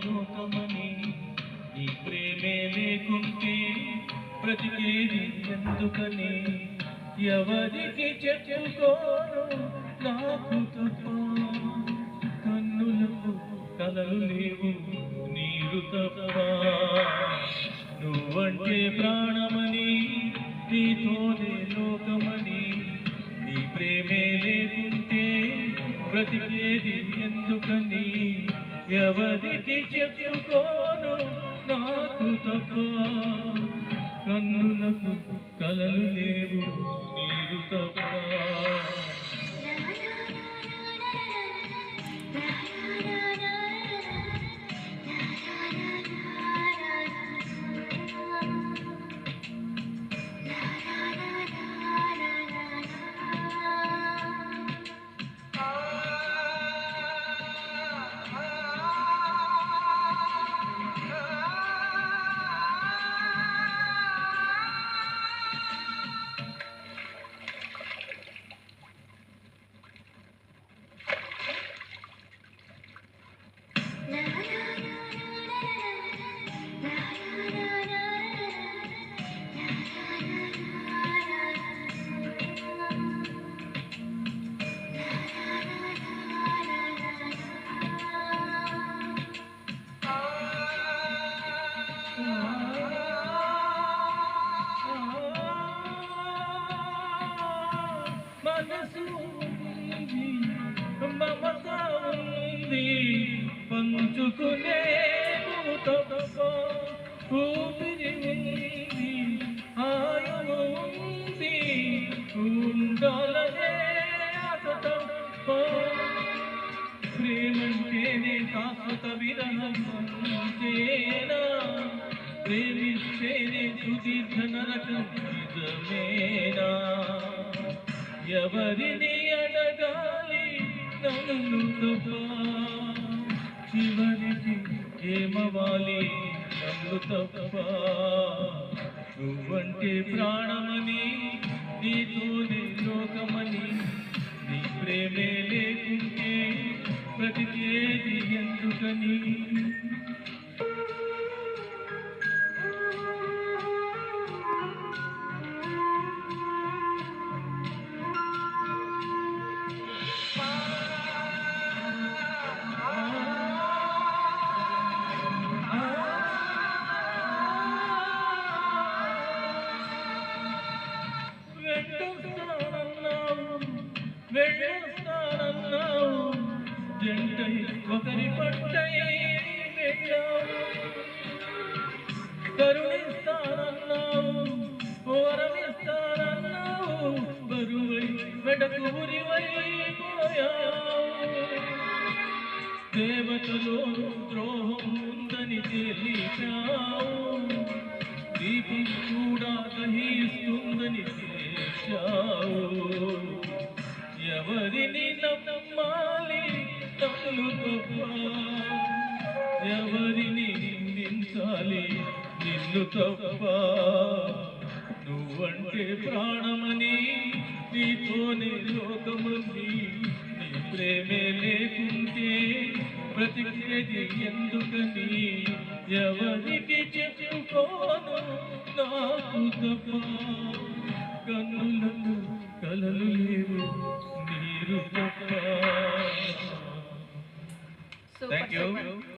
లోకమని నీ ప్రేమే లేకుంటే బ్రతికేది ఎందుకని ఎవరికి చెప్పుకోను నాకు తప్ప కన్నులకు కలలు లేవు నీరు తప్ప నువ్వంటే ప్రాణమని నీతోనే లోకమని నీ ప్రేమే లేకుంటే బ్రతికేది ఎందుకని ఎవరికి చెప్పుకోను నాకు తప్ప కన్నులకు కలలు లేవు నీరు తప్ప మనసు ఉంది మమత ఉంది పంచుకునే తప్ప ఊపిరి ఉంది ఆయువు ఉంది ఉండాలనే ఆశ తప్ప ప్రేమంటేనే శాశ్వత విరహం అంతేనా ప్రేమిస్తేనే సుదీర్ఘ నరకం నిజమేనా ఎవరిని అడగాలి నన్ను తప్ప చివరికి ఏమవాలి నన్ను తప్ప నువ్వంటే ప్రాణమని నీతోనే లోకమని నీ ప్రేమే లేకుంటే బ్రతికేది ఎందుకని వెళ్ళొస్తానన్నావు జంటై ఒకరి పట్టై వెళ్ళావు కరుణిస్తానన్నావు వరమిస్తానన్నావు బరువై వెడకు ఉరివైపోయావు దేవతలోను ద్రోహం ఉందని తెలిపావు దీపం కూడా దహిస్తుందని చేశావు ఎవరిని నమ్మాలి తను తప్ప ఎవరిని నిందించాలి నిన్ను తప్ప నువ్వంటే ప్రాణమని నీతోనే లోకమని నీ ప్రేమే లేకుంటే బ్రతికేది ఎందుకని ఎవరికి చెప్పుకోను నాకు తప్ప కన్నులకు కలలు లేవు నీరు తప్ప. Thank you.